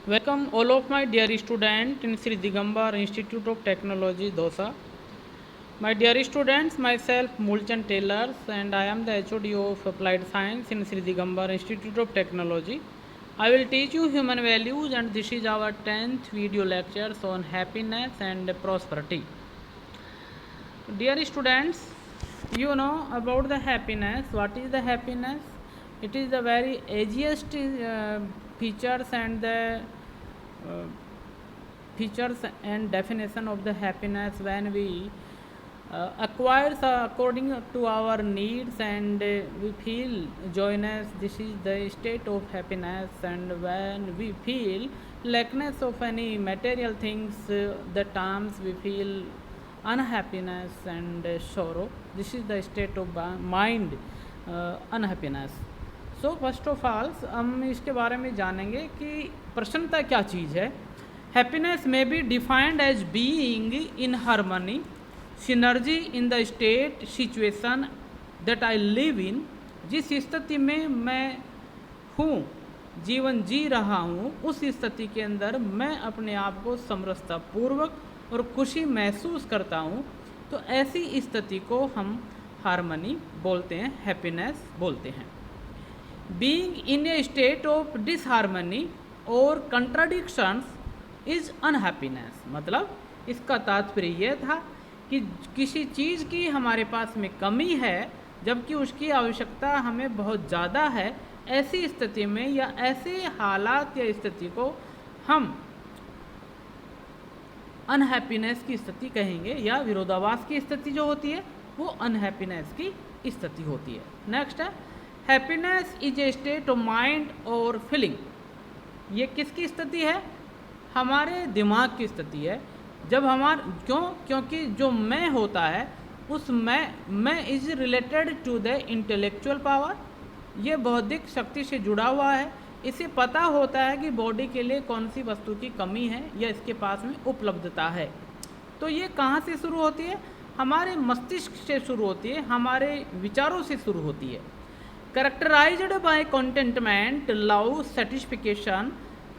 Welcome all of my dear students in Sri Digambar Institute of Technology, Dosa. My dear students, myself Mulchan Taylor and I am the HOD of Applied Science in Sri Digambar Institute of Technology. I will teach you human values and this is our 10th video lectures on happiness and prosperity. Dear students, you know about the happiness. What is the happiness? It is the very easiest features and the uh, features and definition of the happiness when we acquires according to our needs and we feel joyness. This is the state of happiness, and when we feel lackness of any material things, the times we feel unhappiness and sorrow. This is the state of mind unhappiness. So first of all हम इसके बारे में जानेंगे कि प्रसन्नता क्या चीज़ है. Happiness may be defined as being in harmony synergy in the state situation that I live in. जिस स्थिति में मैं हूँ, जीवन जी रहा हूँ, उस स्थिति के अंदर मैं अपने आप को समरसतापूर्वक और खुशी महसूस करता हूँ, तो ऐसी स्थिति को हम हार्मनी बोलते हैं, हैप्पीनेस बोलते हैं. Being in a state of disharmony or contradictions is unhappiness. मतलब इसका तात्पर्य यह था कि किसी चीज़ की हमारे पास में कमी है जबकि उसकी आवश्यकता हमें बहुत ज़्यादा है. ऐसी स्थिति में या ऐसे हालात या स्थिति को हम अनहैप्पीनेस की स्थिति कहेंगे, या विरोधाभास की स्थिति जो होती है वो अनहैप्पीनेस की स्थिति होती है. नेक्स्ट है happiness is a state of mind और फीलिंग. ये किसकी स्थिति है? हमारे दिमाग की स्थिति है. जब क्योंकि जो मैं होता है उस मैं is related to the intellectual power. ये बौद्धिक शक्ति से जुड़ा हुआ है. इसे पता होता है कि बॉडी के लिए कौन सी वस्तु की कमी है या इसके पास में उपलब्धता है. तो ये कहाँ से शुरू होती है? हमारे मस्तिष्क से शुरू होती है, हमारे विचारों से शुरू होती है. Characterized by contentment, love, satisfaction,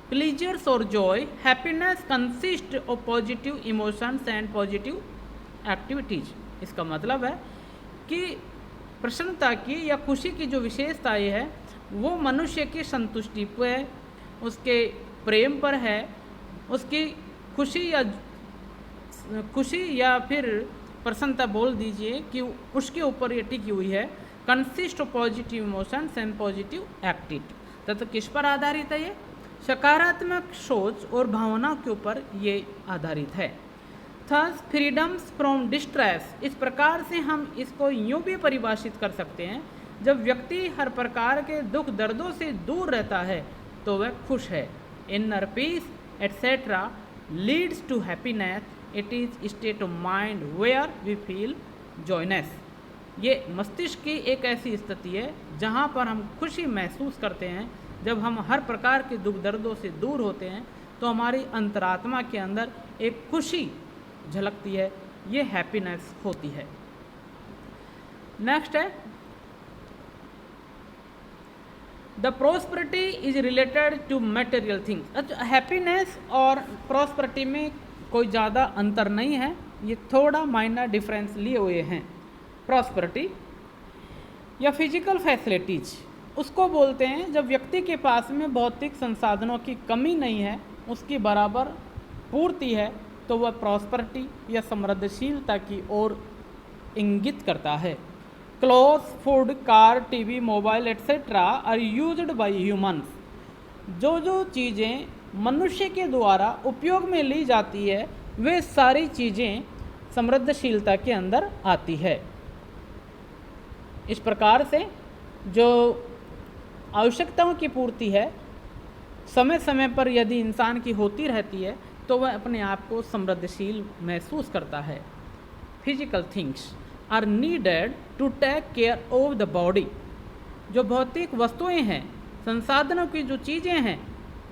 pleasures or joy, happiness consists of positive emotions and positive activities. इसका मतलब है कि प्रसन्नता की या खुशी की जो विशेषताएं है वो मनुष्य की संतुष्टि पर है, उसके प्रेम पर है, उसकी खुशी या फिर प्रसन्नता बोल दीजिए कि उसके ऊपर ये टिकी हुई है. Consist of positive emotions and positive activity. तथा किस पर आधारित है? ये सकारात्मक सोच और भावनाओं के ऊपर ये आधारित है. Thus freedoms from distress. इस प्रकार से हम इसको यूँ भी परिभाषित कर सकते हैं, जब व्यक्ति हर प्रकार के दुख दर्दों से दूर रहता है तो वह खुश है. Inner peace etcetera leads to happiness. It is state of mind where we feel joyness. ये मस्तिष्क की एक ऐसी स्थिति है जहाँ पर हम खुशी महसूस करते हैं. जब हम हर प्रकार के दुख दर्दों से दूर होते हैं तो हमारी अंतरात्मा के अंदर एक खुशी झलकती है. ये हैप्पीनेस होती है. नेक्स्ट है the prosperity is related to material things. अच्छा, हैप्पीनेस और प्रॉस्पेरिटी में कोई ज़्यादा अंतर नहीं है, ये थोड़ा माइनर डिफरेंस लिए हुए हैं. प्रॉस्पेरिटी या फिजिकल फैसिलिटीज उसको बोलते हैं जब व्यक्ति के पास में भौतिक संसाधनों की कमी नहीं है, उसकी बराबर पूर्ति है, तो वह प्रॉस्पेरिटी या समृद्धशीलता की ओर इंगित करता है. Clothes, food, car, TV, mobile etcetera are used by humans. जो चीज़ें मनुष्य के द्वारा उपयोग में ली जाती है वे सारी चीज़ें समृद्धशीलता के अंदर आती है. इस प्रकार से जो आवश्यकताओं की पूर्ति है समय समय पर यदि इंसान की होती रहती है तो वह अपने आप को समृद्धशील महसूस करता है. Physical things are needed to take care of the body. जो भौतिक वस्तुएं हैं, संसाधनों की जो चीज़ें हैं,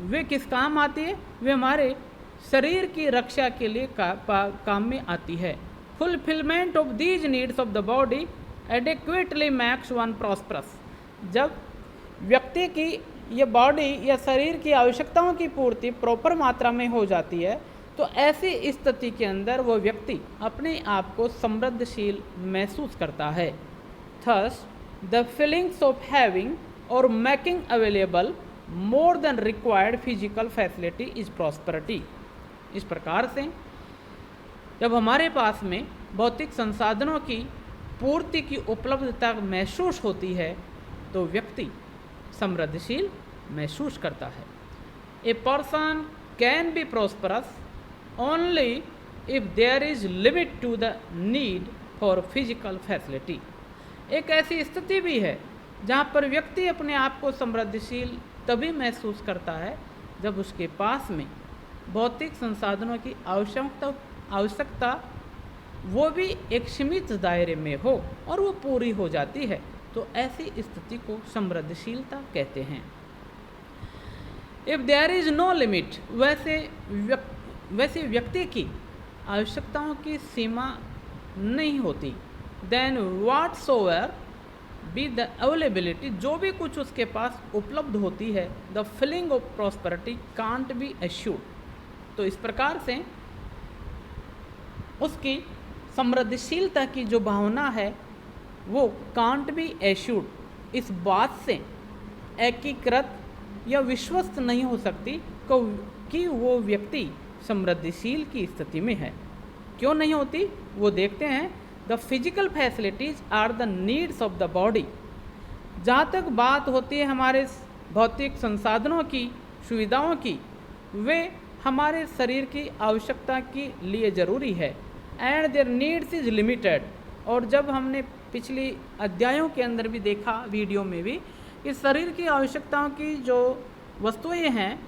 वे किस काम आती है? वे हमारे शरीर की रक्षा के लिए काम में आती है. Fulfilment of these needs of the body adequately max one prosperous. जब व्यक्ति की या बॉडी या शरीर की आवश्यकताओं की पूर्ति प्रॉपर मात्रा में हो जाती है, तो ऐसी स्थिति के अंदर वो व्यक्ति अपने आप को समृद्धशील महसूस करता है। Thus the feelings of having or making available more than required physical facility is prosperity. इस प्रकार से जब हमारे पास में भौतिक संसाधनों की पूर्ति की उपलब्धता महसूस होती है तो व्यक्ति समृद्धशील महसूस करता है। A person can be prosperous only if there is limit to the need for physical facility. एक ऐसी स्थिति भी है जहाँ पर व्यक्ति अपने आप को समृद्धशील तभी महसूस करता है जब उसके पास में भौतिक संसाधनों की आवश्यकता वो भी एक सीमित दायरे में हो और वो पूरी हो जाती है, तो ऐसी स्थिति को समृद्धशीलता कहते हैं। If there is no limit, वैसे व्यक्ति की आवश्यकताओं की सीमा नहीं होती। Then whatsoever be the availability, जो भी कुछ उसके पास उपलब्ध होती है, the feeling of prosperity can't be assured. तो इस प्रकार से उसकी समृद्धशीलता की जो भावना है वो कांट बी एश्योर्ड, इस बात से एकीकृत या विश्वस्त नहीं हो सकती कि वो व्यक्ति समृद्धशील की स्थिति में है। क्यों नहीं होती वो देखते हैं। The physical facilities are the needs of the body. जहाँ तक बात होती है हमारे भौतिक संसाधनों की, सुविधाओं की, वे हमारे शरीर की आवश्यकता के लिए ज़रूरी है। And there needs is limited. और जब हमने पिछली अध्यायों के अंदर भी देखा, वीडियो में भी, कि शरीर की आवश्यकताओं की जो वस्तुएं हैं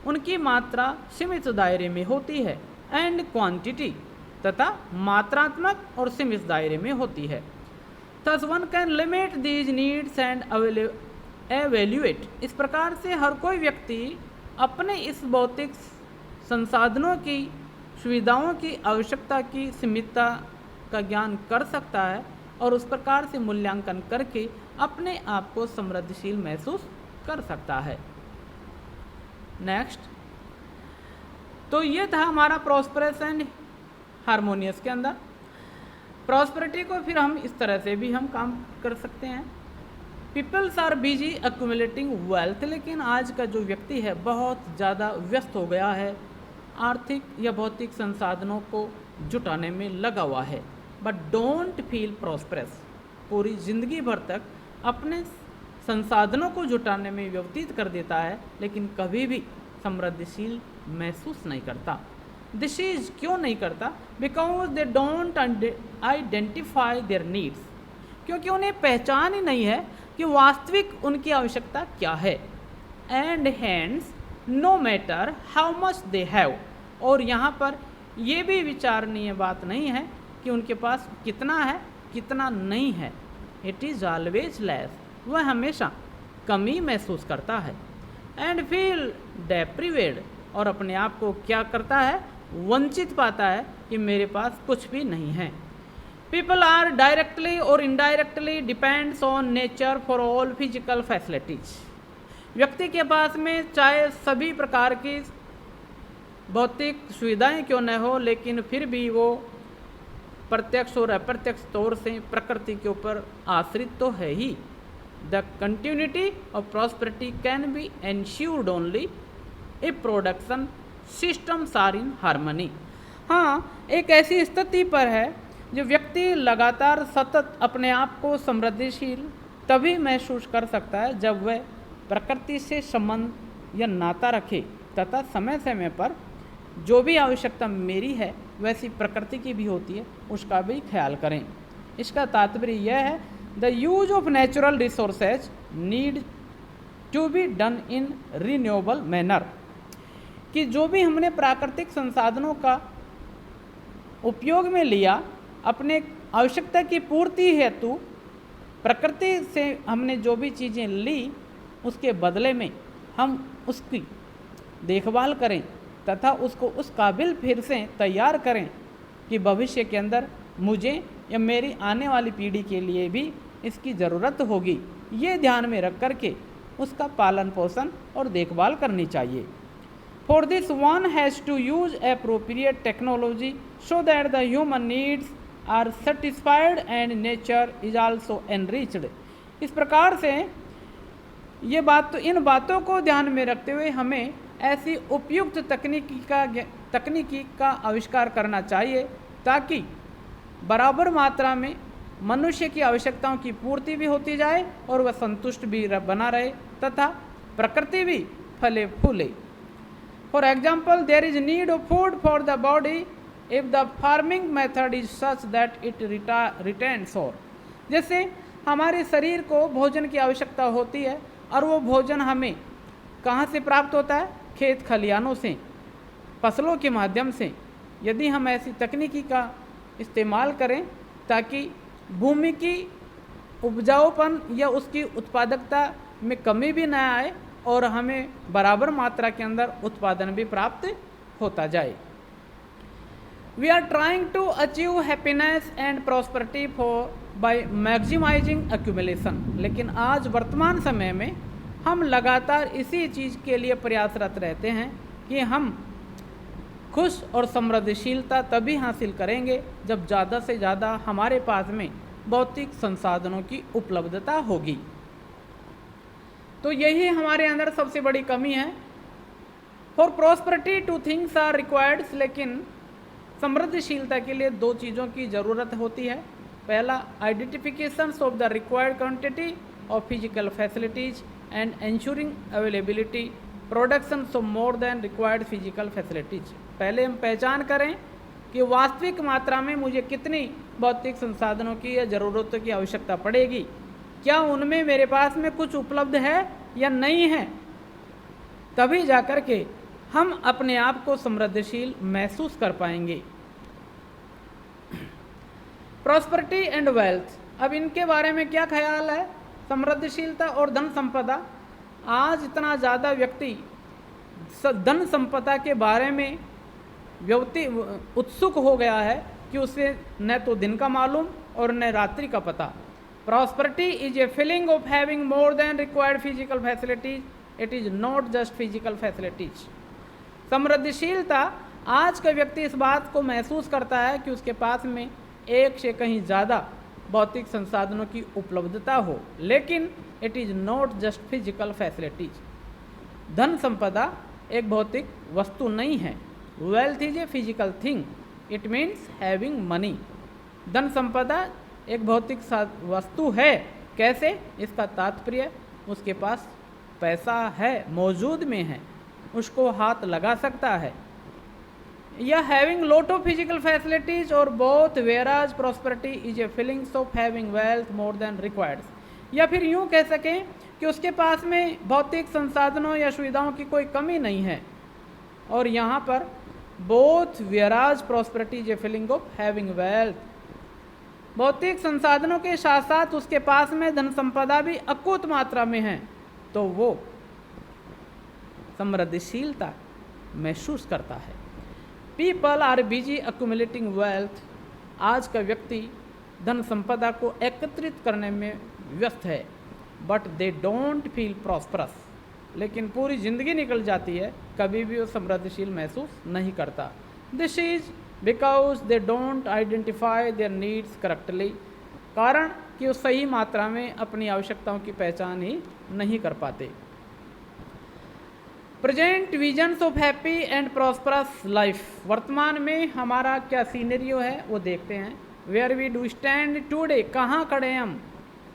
उनकी मात्रा सीमित दायरे में होती है। एंड क्वांटिटी, तथा मात्रात्मक और सीमित दायरे में होती है। Thus one can limit these needs and evaluate. इस प्रकार से हर कोई व्यक्ति अपने इस भौतिक संसाधनों की, सुविधाओं की आवश्यकता की सीमितता का ज्ञान कर सकता है और उस प्रकार से मूल्यांकन करके अपने आप को समृद्धशील महसूस कर सकता है। नेक्स्ट, तो ये था हमारा प्रॉस्परस एंड हारमोनियस के अंदर। प्रॉस्पेरिटी को फिर हम इस तरह से भी हम काम कर सकते हैं। Peoples are busy accumulating wealth. लेकिन आज का जो व्यक्ति है बहुत ज़्यादा व्यस्त हो गया है, आर्थिक या भौतिक संसाधनों को जुटाने में लगा हुआ है, बट डोंट फील प्रॉस्परस। पूरी जिंदगी भर तक अपने संसाधनों को जुटाने में व्यतीत कर देता है लेकिन कभी भी समृद्धशील महसूस नहीं करता। दिस इज क्यों नहीं करता? Because they don't identify there needs. क्योंकि उन्हें पहचान ही नहीं है कि वास्तविक उनकी आवश्यकता क्या है। And hands no matter how much they have. और यहाँ पर यह भी विचारणीय बात नहीं है कि उनके पास कितना है कितना नहीं है। It is always less. वह हमेशा कमी महसूस करता है। And feel deprived. और अपने आप को क्या करता है? वंचित पाता है कि मेरे पास कुछ भी नहीं है। पीपल आर डायरेक्टली और indirectly depends on nature for all physical facilities. व्यक्ति के पास में चाहे सभी प्रकार की भौतिक सुविधाएं क्यों न हो, लेकिन फिर भी वो प्रत्यक्ष और अप्रत्यक्ष तौर से प्रकृति के ऊपर आश्रित तो है ही। The continuity of prosperity can be ensured only if production systems are in harmony. हाँ, एक ऐसी स्थिति पर है जो व्यक्ति लगातार सतत अपने आप को समृद्धिशील तभी महसूस कर सकता है जब वह प्रकृति से संबंध या नाता रखे तथा समय समय पर जो भी आवश्यकता मेरी है वैसी प्रकृति की भी होती है उसका भी ख्याल करें। इसका तात्पर्य यह है, the use of natural resources need to be done in renewable manner. कि जो भी हमने प्राकृतिक संसाधनों का उपयोग में लिया अपने आवश्यकता की पूर्ति हेतु, प्रकृति से हमने जो भी चीज़ें ली उसके बदले में हम उसकी देखभाल करें तथा उसको उस काबिल फिर से तैयार करें कि भविष्य के अंदर मुझे या मेरी आने वाली पीढ़ी के लिए भी इसकी ज़रूरत होगी। ये ध्यान में रख कर के उसका पालन पोषण और देखभाल करनी चाहिए। For this one has to use appropriate technology so that the human needs are satisfied and nature is also enriched. इस प्रकार से इन बातों को ध्यान में रखते हुए हमें ऐसी उपयुक्त तकनीकी का आविष्कार करना चाहिए ताकि बराबर मात्रा में मनुष्य की आवश्यकताओं की पूर्ति भी होती जाए और वह संतुष्ट भी बना रहे तथा प्रकृति भी फले फूले। For example, there is need of food for the body if the farming method is such that it retains. और जैसे हमारे शरीर को भोजन की आवश्यकता होती है और वो भोजन हमें कहाँ से प्राप्त होता है? खेत खलिहानों से, फसलों के माध्यम से। यदि हम ऐसी तकनीकी का इस्तेमाल करें ताकि भूमि की उपजाऊपन या उसकी उत्पादकता में कमी भी न आए और हमें बराबर मात्रा के अंदर उत्पादन भी प्राप्त होता जाए। We are trying to achieve happiness and prosperity by maximising accumulation. लेकिन आज वर्तमान समय में हम लगातार इसी चीज़ के लिए प्रयासरत रहते हैं कि हम खुश और समृद्धिशीलता तभी हासिल करेंगे जब ज़्यादा से ज़्यादा हमारे पास में भौतिक संसाधनों की उपलब्धता होगी। तो यही हमारे अंदर सबसे बड़ी कमी है। For prosperity two things are required, लेकिन समृद्धिशीलता के लिए दो चीज़ों की ज़रूरत होती है। पहला, identification of the required quantity of physical facilities and ensuring availability production of more than required physical facilities. पहले हम पहचान करें कि वास्तविक मात्रा में मुझे कितनी भौतिक संसाधनों की या ज़रूरतों की आवश्यकता पड़ेगी, क्या उनमें मेरे पास में कुछ उपलब्ध है या नहीं है। तभी जाकर के हम अपने आप को समृद्धिशील महसूस कर पाएंगे। प्रॉस्पेरिटी एंड वेल्थ, अब इनके बारे में क्या ख्याल है? समृद्धिशीलता और धन संपदा। आज इतना ज़्यादा व्यक्ति धन संपदा के बारे में उत्सुक हो गया है कि उसे न तो दिन का मालूम और न रात्रि का पता। Prosperity is a feeling of having more than required physical facilities, it is not just physical facilities. समृद्धिशीलता, आज का व्यक्ति इस बात को महसूस करता है कि उसके पास में एक से कहीं ज़्यादा भौतिक संसाधनों की उपलब्धता हो, लेकिन it is not just physical facilities. धन संपदा एक भौतिक वस्तु नहीं है। Wealth is a physical thing, it means having money. धन संपदा एक भौतिक वस्तु है। कैसे? इसका तात्पर्य उसके पास पैसा है, मौजूद में है, उसको हाथ लगा सकता है। या having lot of physical facilities or both, whereas prosperity is a feelings of having wealth more than required. या फिर यूँ कह सकें कि उसके पास में भौतिक संसाधनों या सुविधाओं की कोई कमी नहीं है। और यहाँ पर both, whereas prosperity is a feeling of having wealth, भौतिक संसाधनों के साथ साथ उसके पास में धन संपदा भी अकूत मात्रा में है, तो वो समृद्धिशीलता महसूस करता है। People are busy accumulating wealth, आज का व्यक्ति धन संपदा को एकत्रित करने में व्यस्त है, but they don't feel prosperous, लेकिन पूरी ज़िंदगी निकल जाती है, कभी भी वो समृद्धिशील महसूस नहीं करता। This is because they don't identify there needs correctly, कारण कि वो सही मात्रा में अपनी आवश्यकताओं की पहचान ही नहीं कर पाते। Present visions of happy and prosperous life, वर्तमान में हमारा क्या सीनेरियो है वो देखते हैं। Where we do stand today, कहाँ खड़े हैं हम।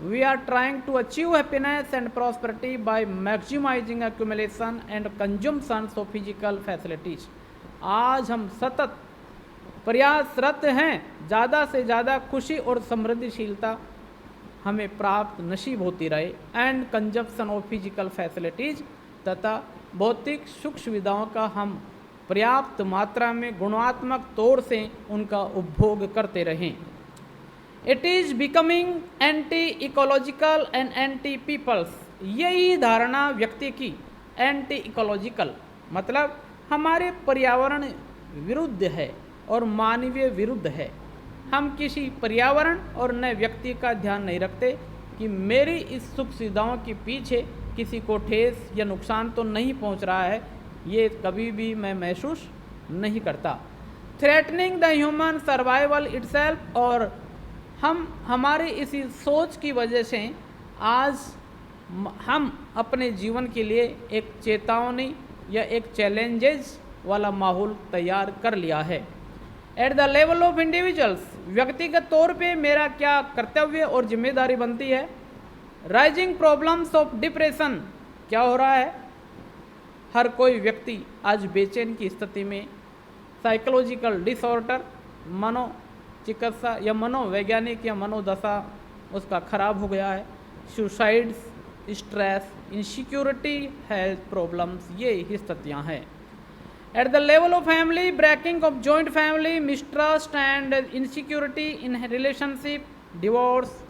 We are trying to achieve happiness and prosperity by maximising accumulation and consumption of physical facilities. आज हम सतत प्रयासरत हैं ज़्यादा से ज़्यादा खुशी और समृद्धिशीलता हमें प्राप्त नसीब होती रहे, and consumption of physical facilities, तथा भौतिक सुख सुविधाओं का हम पर्याप्त मात्रा में गुणात्मक तौर से उनका उपभोग करते रहें। It is becoming anti ecological and anti peoples, यही धारणा व्यक्ति की एंटी इकोलॉजिकल मतलब हमारे पर्यावरण विरुद्ध है और मानवीय विरुद्ध है। हम किसी पर्यावरण और न व्यक्ति का ध्यान नहीं रखते कि मेरी इस सुख सुविधाओं के पीछे किसी को ठेस या नुकसान तो नहीं पहुंच रहा है, ये कभी भी मैं महसूस नहीं करता। Threatening the human survival itself, और हम हमारी इसी सोच की वजह से आज हम अपने जीवन के लिए एक चेतावनी या एक चैलेंजेस वाला माहौल तैयार कर लिया है। At the level of individuals, व्यक्तिगत तौर पे मेरा क्या कर्तव्य और जिम्मेदारी बनती है। राइजिंग प्रॉब्लम्स ऑफ डिप्रेशन, क्या हो रहा है, हर कोई व्यक्ति आज बेचैन की स्थिति में, साइकोलॉजिकल डिसऑर्डर, मनोचिकित्सा या मनोवैज्ञानिक या मनोदशा उसका खराब हो गया है। Suicides, stress, insecurity, health problems, ये ही स्थितियाँ हैं। At the level of family, breaking of joint family, mistrust and insecurity in relationship, divorce,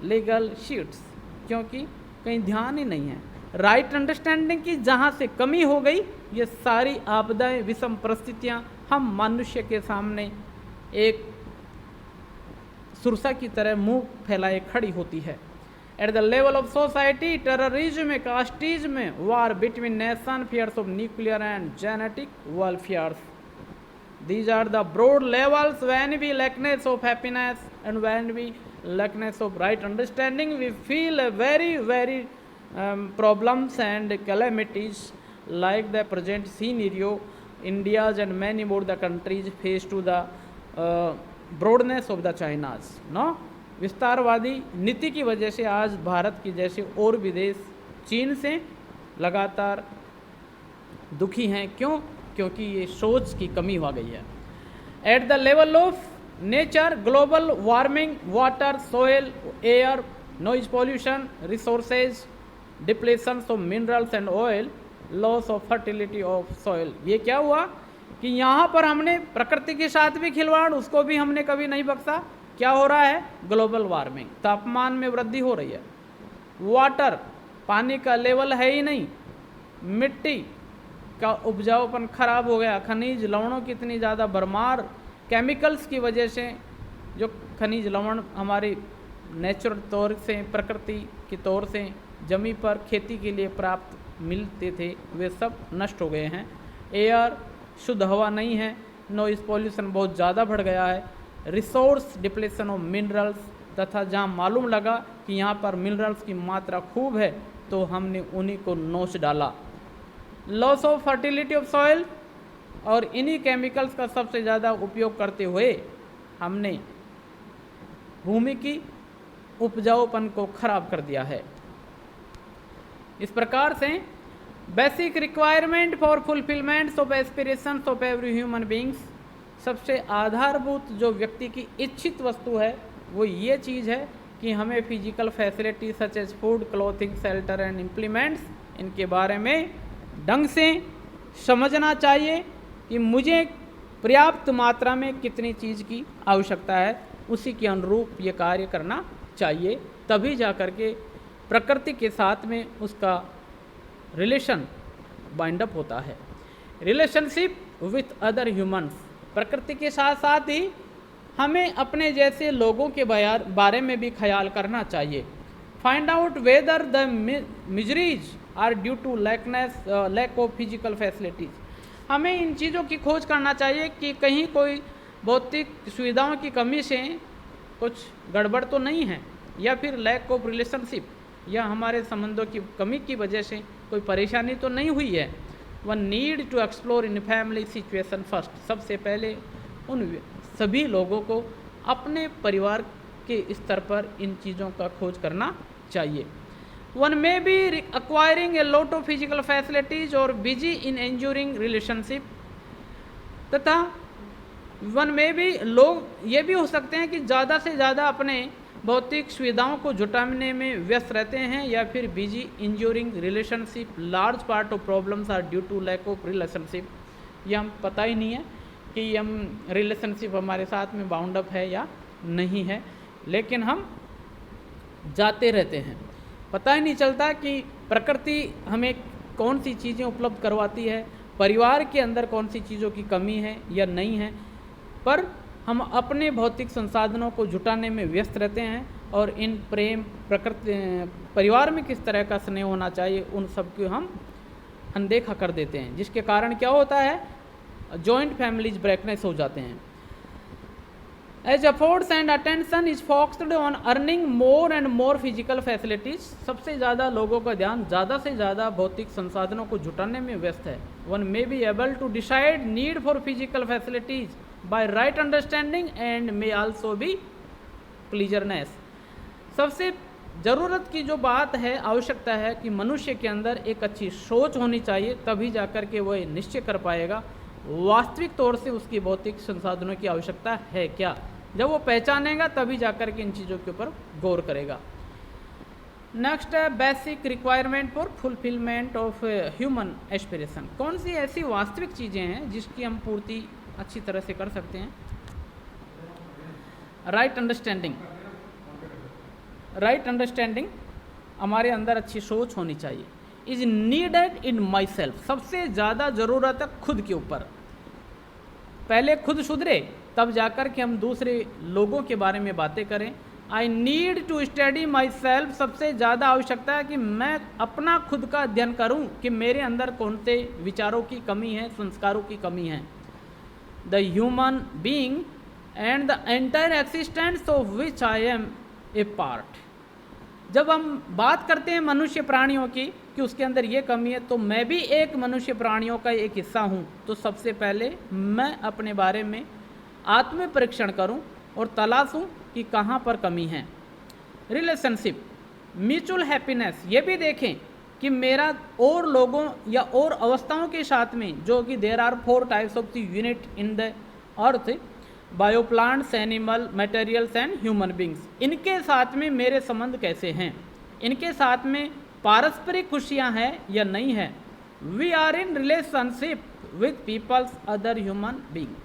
legal sheets, क्योंकि कहीं ध्यान ही नहीं है। राइट अंडरस्टैंडिंग की जहाँ से कमी हो गई, ये सारी आपदाएं, विषम परिस्थितियाँ हम मनुष्य के सामने एक सुरसा की तरह मुंह फैलाए खड़ी होती है। At the level of society, terrorism, casteism, war between nation, fears of nuclear and genetic warfares. These are the broad levels when we lackness of happiness and when we lackness of right understanding, we feel a very problems and calamities like the present scenario. India's and many more the countries face to the broadness of the China's, no, विस्तारवादी नीति की वजह से आज भारत की जैसे और भी देश चीन से लगातार दुखी हैं। क्यों? क्योंकि ये सोच की कमी हो गई है। At the level of nature, global warming, water, soil, air, noise pollution, resources, depletion of minerals and oil, loss of fertility of soil. ये क्या हुआ कि यहाँ पर हमने प्रकृति के साथ भी खिलवाड़, उसको भी हमने कभी नहीं बख्शा। क्या हो रहा है? ग्लोबल वार्मिंग, तापमान में वृद्धि हो रही है। वाटर, पानी का लेवल है ही नहीं, मिट्टी का उपजाऊपन खराब हो गया, खनिज लवणों की इतनी ज़्यादा भरमार, केमिकल्स की वजह से जो खनिज लवण हमारी नेचुरल तौर से, प्रकृति के तौर से जमी पर खेती के लिए प्राप्त मिलते थे, वे सब नष्ट हो गए हैं। एयर, शुद्ध हवा नहीं है। नॉइज़ पॉल्यूशन बहुत ज़्यादा बढ़ गया है। रिसोर्स डिप्लेशन ऑफ मिनरल्स, तथा जहाँ मालूम लगा कि यहाँ पर मिनरल्स की मात्रा खूब है तो हमने उन्हीं को नोच डाला। Loss of fertility of soil, और इन्हीं केमिकल्स का सबसे ज़्यादा उपयोग करते हुए हमने भूमि की उपजाऊपन को खराब कर दिया है। इस प्रकार से basic requirement for fulfilment of aspirations of every human beings, सबसे आधारभूत जो व्यक्ति की इच्छित वस्तु है वो ये चीज़ है कि हमें physical facility such as food, clothing, shelter and implements, इनके बारे में ढंग से समझना चाहिए कि मुझे पर्याप्त मात्रा में कितनी चीज़ की आवश्यकता है, उसी के अनुरूप ये कार्य करना चाहिए। तभी जा कर के प्रकृति के साथ में उसका रिलेशन बाइंड अप होता है। रिलेशनशिप विथ अदर ह्यूमंस, प्रकृति के साथ साथ ही हमें अपने जैसे लोगों के बारे में भी ख्याल करना चाहिए। Find out whether the miseries are due to lack of physical facilities, हमें इन चीज़ों की खोज करना चाहिए कि कहीं कोई भौतिक सुविधाओं की कमी से कुछ गड़बड़ तो नहीं है, या फिर लैक ऑफ रिलेशनशिप, या हमारे संबंधों की कमी की वजह से कोई परेशानी तो नहीं हुई है। One need to explore in family situation first, सबसे पहले उन सभी लोगों को अपने परिवार के स्तर पर इन चीज़ों का खोज करना चाहिए। One may B acquiring a lot of physical facilities और बिजी इन एंज्योरिंग रिलेशनशिप, तथा वन में भी लोग ये भी हो सकते हैं कि ज़्यादा से ज़्यादा अपने भौतिक सुविधाओं को जुटाने में व्यस्त रहते हैं, या फिर busy ensuring relationship. Large part of problems are due to lack of relationship, ये हम पता ही नहीं है कि हम रिलेशनशिप हमारे साथ में बाउंड अप है या नहीं है, लेकिन हम जाते रहते हैं, पता ही नहीं चलता कि प्रकृति हमें कौन सी चीज़ें उपलब्ध करवाती है, परिवार के अंदर कौन सी चीज़ों की कमी है या नहीं है, पर हम अपने भौतिक संसाधनों को जुटाने में व्यस्त रहते हैं और इन प्रेम प्रकृति परिवार में किस तरह का स्नेह होना चाहिए, उन सब को हम अनदेखा कर देते हैं, जिसके कारण क्या होता है, जॉइंट फैमिलीज ब्रेकनेस हो जाते हैं। As efforts and attention is focused on earning more and more physical facilities, सबसे ज़्यादा लोगों का ध्यान ज़्यादा से ज़्यादा भौतिक संसाधनों को जुटाने में व्यस्त है। One may be able to decide need for physical facilities by right understanding and may also be pleasureness. सबसे ज़रूरत की जो बात है, आवश्यकता है कि मनुष्य के अंदर एक अच्छी सोच होनी चाहिए, तभी जाकर के वह निश्चय कर पाएगा वास्तविक तौर से उसकी भौतिक संसाधनों की आवश्यकता है क्या। जब वो पहचानेगा तभी जाकर के इन चीज़ों के ऊपर गौर करेगा। नेक्स्ट है basic requirement for fulfilment of human aspiration. कौन सी ऐसी वास्तविक चीज़ें हैं जिसकी हम पूर्ति अच्छी तरह से कर सकते हैं। राइट अंडरस्टैंडिंग, राइट अंडरस्टैंडिंग, हमारे अंदर अच्छी सोच होनी चाहिए। Is needed in my self, सबसे ज़्यादा ज़रूरत है खुद के ऊपर। पहले खुद सुधरे तब जाकर के हम दूसरे लोगों के बारे में बातें करें। I need to study myself, सबसे ज़्यादा आवश्यकता है कि मैं अपना खुद का अध्ययन करूं कि मेरे अंदर कौन से विचारों की कमी है, संस्कारों की कमी है। The human being and the entire existence of which I am a part. जब हम बात करते हैं मनुष्य प्राणियों की कि उसके अंदर ये कमी है, तो मैं भी एक मनुष्य प्राणियों का एक हिस्सा हूँ। तो सबसे पहले मैं अपने बारे में आत्म परीक्षण करूं और तलाशूं कि कहाँ पर कमी है। रिलेशनशिप, म्यूचुअल हैप्पीनेस, ये भी देखें कि मेरा और लोगों या और अवस्थाओं के साथ में, जो कि there are 4 types of the unit in the earth, bio plants, animal, materials and human beings, इनके साथ में मेरे संबंध कैसे हैं, इनके साथ में पारस्परिक खुशियाँ हैं या नहीं है। We are in relationship with peoples other human being.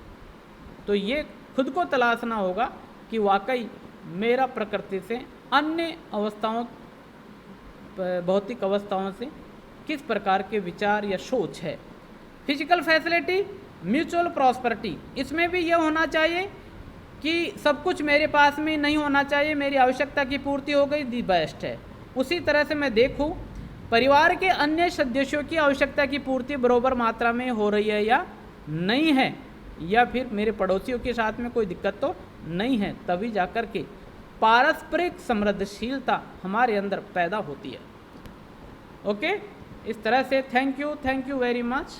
तो ये खुद को तलाशना होगा कि वाकई मेरा प्रकृति से, अन्य अवस्थाओं, भौतिक अवस्थाओं से किस प्रकार के विचार या सोच है। फिजिकल फैसिलिटी, म्यूचुअल प्रॉस्पेरिटी, इसमें भी यह होना चाहिए कि सब कुछ मेरे पास में नहीं होना चाहिए, मेरी आवश्यकता की पूर्ति हो गई, दी बेस्ट है। उसी तरह से मैं देखूं परिवार के अन्य सदस्यों की आवश्यकता की पूर्ति बराबर मात्रा में हो रही है या नहीं है, या फिर मेरे पड़ोसियों के साथ में कोई दिक्कत तो नहीं है, तभी जाकर के पारस्परिक समृद्धशीलता हमारे अंदर पैदा होती है। ओके, इस तरह से थैंक यू वेरी मच।